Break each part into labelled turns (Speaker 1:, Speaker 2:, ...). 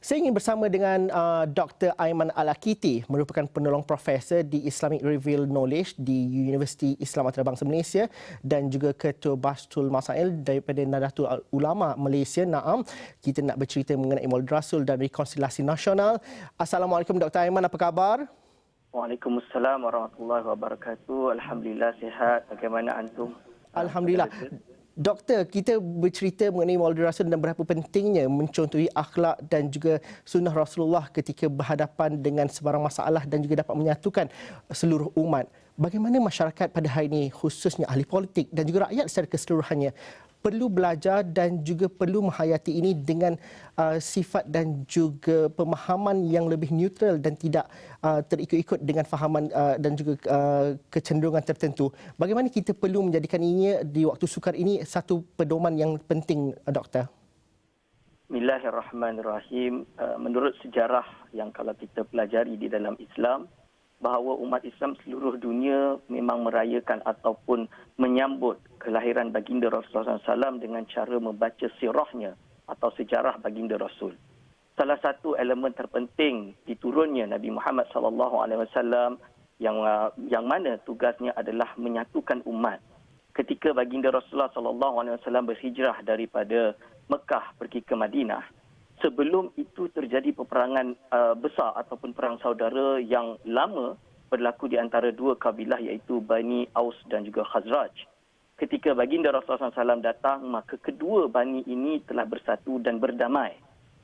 Speaker 1: Saya ingin bersama dengan Dr. Aiman Al-Akiti, merupakan penolong profesor di Islamic Review Knowledge di Universiti Islam Antarabangsa Malaysia dan juga Ketua Bastul Masail daripada Nahdlatul Ulama Malaysia. Naam, kita nak bercerita mengenai Maulid Rasul dan rekonsiliasi nasional. Assalamualaikum Dr. Aiman, apa khabar?
Speaker 2: Waalaikumsalam warahmatullahi wabarakatuh. Alhamdulillah sihat. Bagaimana antum?
Speaker 1: Alhamdulillah. Doktor, kita bercerita mengenai Maulid Rasul dan berapa pentingnya mencontohi akhlak dan juga sunnah Rasulullah ketika berhadapan dengan sebarang masalah dan juga dapat menyatukan seluruh umat. Bagaimana masyarakat pada hari ini, khususnya ahli politik dan juga rakyat secara keseluruhannya, perlu belajar dan juga perlu menghayati ini dengan sifat dan juga pemahaman yang lebih neutral dan tidak terikut-ikut dengan fahaman dan juga kecenderungan tertentu. Bagaimana kita perlu menjadikan ini di waktu sukar ini satu pedoman yang penting, Doktor?
Speaker 2: Bismillahirrahmanirrahim. Menurut sejarah yang kalau kita pelajari di dalam Islam, bahawa umat Islam seluruh dunia memang merayakan ataupun menyambut kelahiran baginda Rasulullah SAW dengan cara membaca sirahnya atau sejarah baginda Rasul. Salah satu elemen terpenting diturunnya Nabi Muhammad SAW yang mana tugasnya adalah menyatukan umat. Ketika baginda Rasulullah SAW berhijrah daripada Mekah pergi ke Madinah, sebelum itu terjadi peperangan besar ataupun perang saudara yang lama berlaku di antara dua kabilah iaitu Bani Aus dan juga Khazraj. Ketika baginda Rasulullah SAW datang, maka kedua bani ini telah bersatu dan berdamai.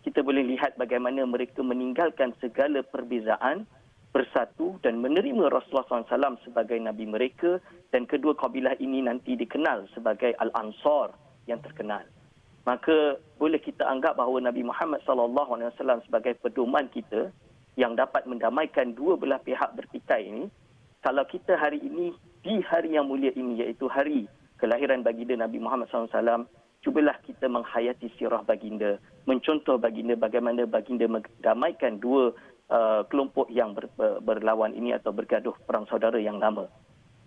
Speaker 2: Kita boleh lihat bagaimana mereka meninggalkan segala perbezaan, bersatu dan menerima Rasulullah SAW sebagai Nabi mereka, dan kedua kabilah ini nanti dikenal sebagai Al-Ansar yang terkenal. Maka boleh kita anggap bahawa Nabi Muhammad SAW sebagai pedoman kita yang dapat mendamaikan dua belah pihak bertikai ini. Kalau kita hari ini, di hari yang mulia ini, iaitu hari kelahiran baginda Nabi Muhammad SAW, cubalah kita menghayati sirah baginda, mencontoh baginda bagaimana baginda mendamaikan dua kelompok yang berlawan ini atau bergaduh perang saudara yang lama.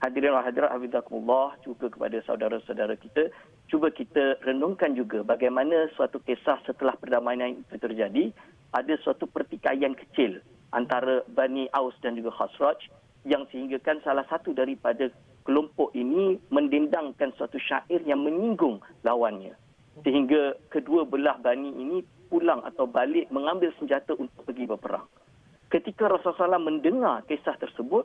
Speaker 2: Hadirin wa hadirat hafizakumullah, juga kepada saudara-saudara kita, cuba kita renungkan juga bagaimana suatu kisah setelah perdamaian itu terjadi, ada suatu pertikaian kecil antara Bani Aus dan juga Khazraj yang sehinggakan salah satu daripada kelompok ini mendendangkan suatu syair yang menyinggung lawannya. Sehingga kedua belah bani ini pulang atau balik mengambil senjata untuk pergi berperang. Ketika Rasulullah SAW mendengar kisah tersebut,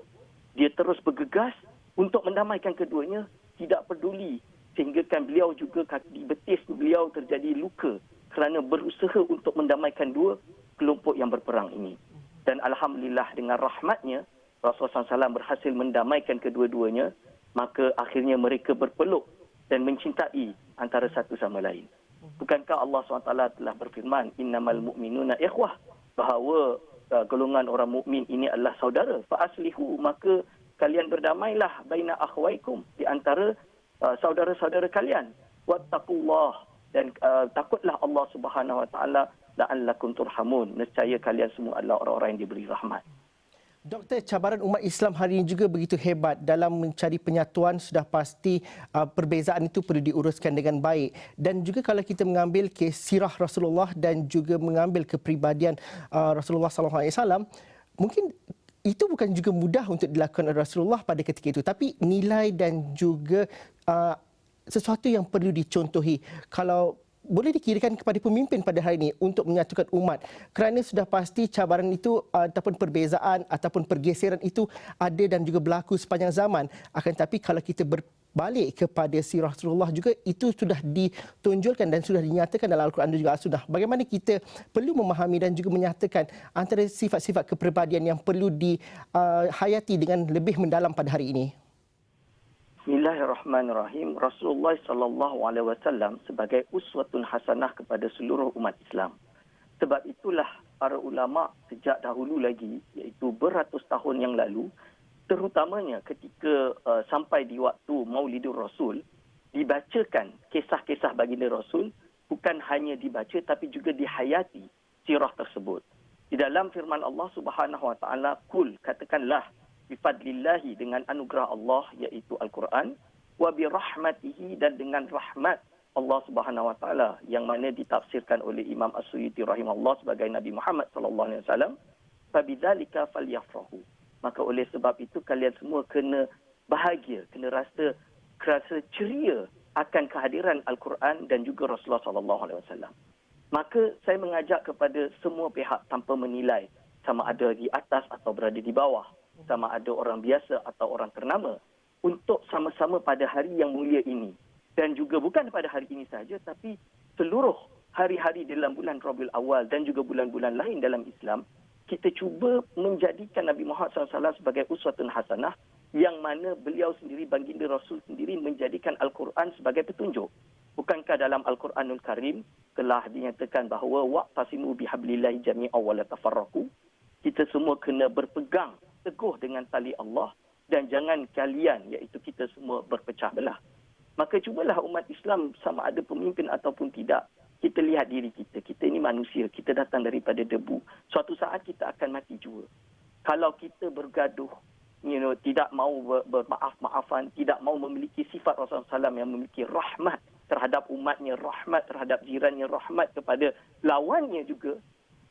Speaker 2: dia terus bergegas untuk mendamaikan keduanya, tidak peduli. Sehinggakan beliau juga di betis beliau terjadi luka kerana berusaha untuk mendamaikan dua kelompok yang berperang ini. Dan Alhamdulillah dengan rahmatnya, Rasulullah SAW berhasil mendamaikan kedua-duanya, maka akhirnya mereka berpeluk dan mencintai antara satu sama lain. Bukankah Allah SWT telah berfirman, innamal mu'minuna ikhwah, bahawa golongan orang mukmin ini adalah saudara. Fa aslihu, maka kalian berdamailah baina akhwaikum, di antara saudara-saudara kalian. Wattaqullah, dan takutlah Allah Subhanahu wa taala, la'allakum turhamun, nescaya kalian semua adalah orang-orang yang diberi rahmat.
Speaker 1: Doktor, cabaran umat Islam hari ini juga begitu hebat dalam mencari penyatuan. Sudah pasti perbezaan itu perlu diuruskan dengan baik. Dan juga kalau kita mengambil sirah Rasulullah dan juga mengambil kepribadian Rasulullah SAW, mungkin itu bukan juga mudah untuk dilakukan oleh Rasulullah pada ketika itu. Tapi nilai dan juga sesuatu yang perlu dicontohi. Kalau boleh dikirakan kepada pemimpin pada hari ini untuk menyatukan umat, kerana sudah pasti cabaran itu ataupun perbezaan ataupun pergeseran itu ada dan juga berlaku sepanjang zaman. Akan tetapi kalau kita berbalik kepada sirah Rasulullah juga, itu sudah ditonjolkan dan sudah dinyatakan dalam Al-Quran dan juga As-Sunnah. Bagaimana kita perlu memahami dan juga menyatakan antara sifat-sifat kepribadian yang perlu dihayati dengan lebih mendalam pada hari ini.
Speaker 2: Bismillahirrahmanirrahim. Rasulullah SAW sebagai uswatun hasanah kepada seluruh umat Islam. Sebab itulah para ulama sejak dahulu lagi, iaitu beratus tahun yang lalu, terutamanya ketika sampai di waktu Maulidur Rasul, dibacakan kisah-kisah baginda Rasul, bukan hanya dibaca tapi juga dihayati sirah tersebut. Di dalam firman Allah Subhanahu wa taala, kul, katakanlah, bifadlillahi, dengan anugerah Allah iaitu Al-Quran, wa birahmatihi, dan dengan rahmat Allah Subhanahu Wa Taala yang mana ditafsirkan oleh Imam As-Suyuti rahimahullah sebagai Nabi Muhammad sallallahu alaihi wasallam, fabidzalika falyafrahu. Maka oleh sebab itu kalian semua kena bahagia, kena rasa ceria akan kehadiran Al-Quran dan juga Rasulullah sallallahu alaihi wasallam. Maka saya mengajak kepada semua pihak tanpa menilai sama ada di atas atau berada di bawah, sama ada orang biasa atau orang ternama, untuk sama-sama pada hari yang mulia ini. Dan juga bukan pada hari ini saja, tapi seluruh hari-hari dalam bulan Rabiul Awal dan juga bulan-bulan lain dalam Islam, kita cuba menjadikan Nabi Muhammad SAW sebagai uswatun hasanah, yang mana beliau sendiri, baginda Rasul sendiri, menjadikan Al-Quran sebagai petunjuk. Bukankah dalam Al-Quranul Karim telah dinyatakan bahawa wa'tasimu bihablillahi jami'an wa la tafarraqu. Kita semua kena berpegang teguh dengan tali Allah dan jangan kalian, iaitu kita semua, berpecah belah. Maka cubalah umat Islam, sama ada pemimpin ataupun tidak, kita lihat diri kita. Kita ini manusia, kita datang daripada debu. Suatu saat kita akan mati juga. Kalau kita bergaduh, tidak mau bermaaf-maafan, tidak mau memiliki sifat Rasulullah SAW yang memiliki rahmat terhadap umatnya, rahmat terhadap jirannya, rahmat kepada lawannya juga,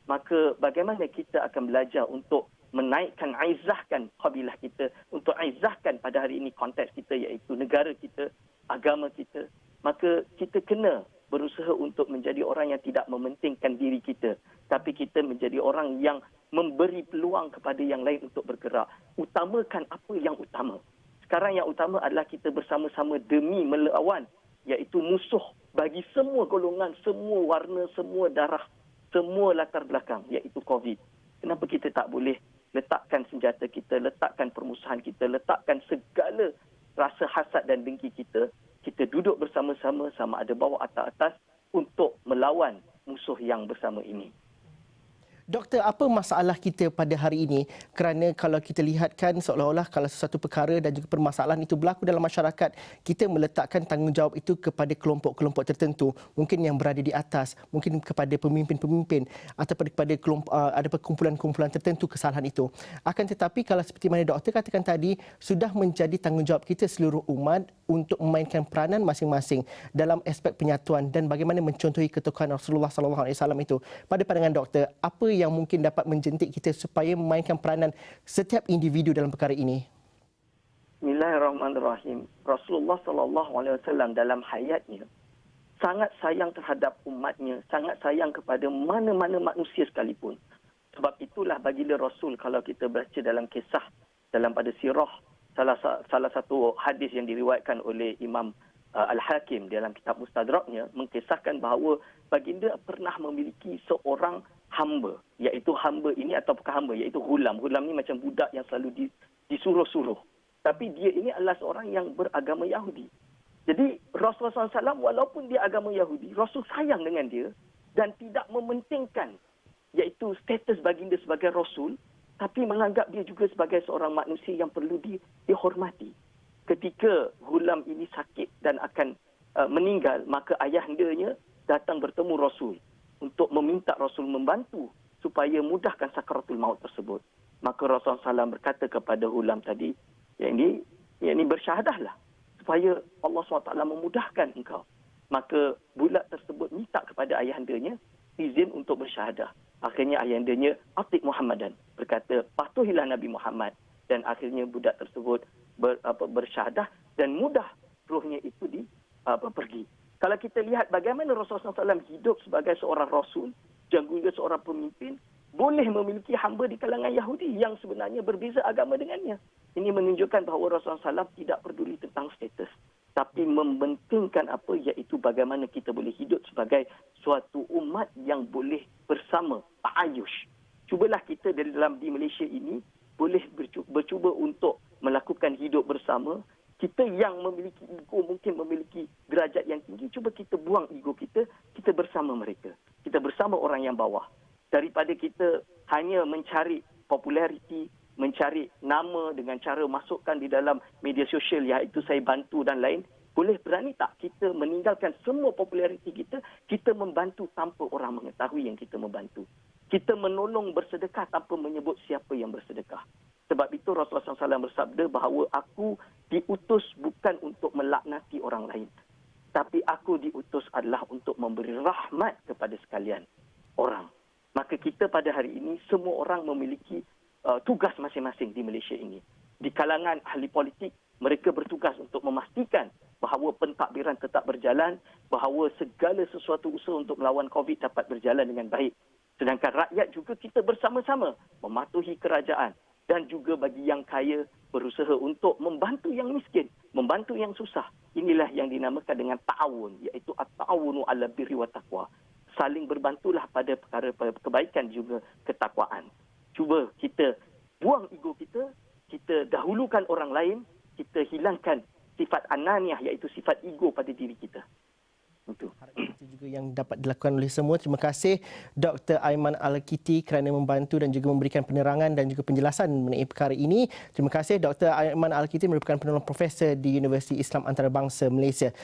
Speaker 2: maka bagaimana kita akan belajar untuk menaikkan, aizahkan kabilah kita, untuk aizahkan pada hari ini konteks kita, iaitu negara kita, agama kita. Maka kita kena berusaha untuk menjadi orang yang tidak mementingkan diri kita, tapi kita menjadi orang yang memberi peluang kepada yang lain untuk bergerak. Utamakan apa yang utama. Sekarang yang utama adalah kita bersama-sama demi melawan, iaitu musuh bagi semua golongan, semua warna, semua darah, semua latar belakang, iaitu COVID. Kenapa kita tak boleh letakkan senjata kita, letakkan permusuhan kita, letakkan segala rasa hasad dan dengki kita, kita duduk bersama-sama, sama ada bawah atau atas, untuk melawan musuh yang bersama ini.
Speaker 1: Doktor, apa masalah kita pada hari ini? Kerana kalau kita lihatkan seolah-olah kalau sesuatu perkara dan juga permasalahan itu berlaku dalam masyarakat, kita meletakkan tanggungjawab itu kepada kelompok-kelompok tertentu. Mungkin yang berada di atas, mungkin kepada pemimpin-pemimpin atau kepada ada kumpulan-kumpulan tertentu kesalahan itu. Akan tetapi kalau seperti mana doktor katakan tadi, sudah menjadi tanggungjawab kita seluruh umat untuk memainkan peranan masing-masing dalam aspek penyatuan dan bagaimana mencontohi ketukuhan Rasulullah SAW itu. Pada pandangan doktor, apa yang mungkin dapat menjentik kita supaya memainkan peranan setiap individu dalam perkara ini?
Speaker 2: Bismillahirrahmanirrahim. Rasulullah SAW dalam hayatnya sangat sayang terhadap umatnya, sangat sayang kepada mana-mana manusia sekalipun. Sebab itulah baginda Rasul, kalau kita baca dalam kisah, dalam pada sirah, salah satu hadis yang diriwayatkan oleh Imam Al-Hakim dalam kitab Mustadraknya, mengkisahkan bahawa baginda pernah memiliki seorang hamba, iaitu hamba ini atau bukan hamba, iaitu ghulam. Ghulam ni macam budak yang selalu disuruh-suruh. Tapi dia ini adalah seorang yang beragama Yahudi. Jadi Rasulullah SAW walaupun dia agama Yahudi, Rasul sayang dengan dia dan tidak mementingkan iaitu status baginda sebagai Rasul, tapi menganggap dia juga sebagai seorang manusia yang perlu dihormati. Ketika ghulam ini sakit dan akan meninggal, maka ayahandanya datang bertemu Rasul untuk meminta Rasul membantu supaya mudahkan sakaratul maut tersebut. Maka Rasulullah SAW berkata kepada ghulam tadi, yang ini bersyahadahlah supaya Allah SWT memudahkan engkau. Maka budak tersebut minta kepada ayahandanya izin untuk bersyahadah. Akhirnya ayahandanya Atiq Muhammadan, berkata patuhilah Nabi Muhammad, dan akhirnya budak tersebut bersyahadah dan mudah rohnya itu pergi. Kalau kita lihat bagaimana Rasulullah SAW hidup sebagai seorang Rasul dan juga seorang pemimpin, boleh memiliki hamba di kalangan Yahudi yang sebenarnya berbeza agama dengannya. Ini menunjukkan bahawa Rasulullah SAW tidak peduli tentang status, tapi mementingkan apa, iaitu bagaimana kita boleh hidup sebagai suatu umat yang boleh bersama, ta'ayush. Cubalah kita di Malaysia ini boleh bercuba untuk melakukan hidup bersama. Kita yang memiliki ego, mungkin memiliki derajat yang tinggi, cuba kita buang ego kita, kita bersama mereka. Kita bersama orang yang bawah. Daripada kita hanya mencari populariti, mencari nama dengan cara masukkan di dalam media sosial, iaitu saya bantu dan lain, boleh berani tak kita meninggalkan semua populariti kita, kita membantu tanpa orang mengetahui yang kita membantu. Kita menolong bersedekah tanpa menyebut siapa yang bersedekah. Sebab itu Rasulullah SAW bersabda bahawa aku diutus bukan untuk melaknati orang lain, tetapi aku diutus adalah untuk memberi rahmat kepada sekalian orang. Maka kita pada hari ini semua orang memiliki tugas masing-masing di Malaysia ini. Di kalangan ahli politik, mereka bertugas untuk memastikan bahawa pentadbiran tetap berjalan, bahawa segala sesuatu usaha untuk melawan COVID dapat berjalan dengan baik. Sedangkan rakyat juga kita bersama-sama mematuhi kerajaan dan juga bagi yang kaya berusaha untuk membantu yang miskin, membantu yang susah. Inilah yang dinamakan dengan ta'awun, iaitu at-ta'awunu 'ala birri wa taqwa. Saling berbantulah pada perkara kebaikan juga ketakwaan. Cuba kita buang ego kita, kita dahulukan orang lain, kita hilangkan sifat ananiah iaitu sifat ego pada diri kita. Itu.
Speaker 1: Itu juga yang dapat dilakukan oleh semua. Terima kasih Dr. Aiman Al-Kiti kerana membantu dan juga memberikan penerangan dan juga penjelasan mengenai perkara ini. Terima kasih Dr. Aiman Al-Kiti merupakan penolong profesor di Universiti Islam Antarabangsa Malaysia.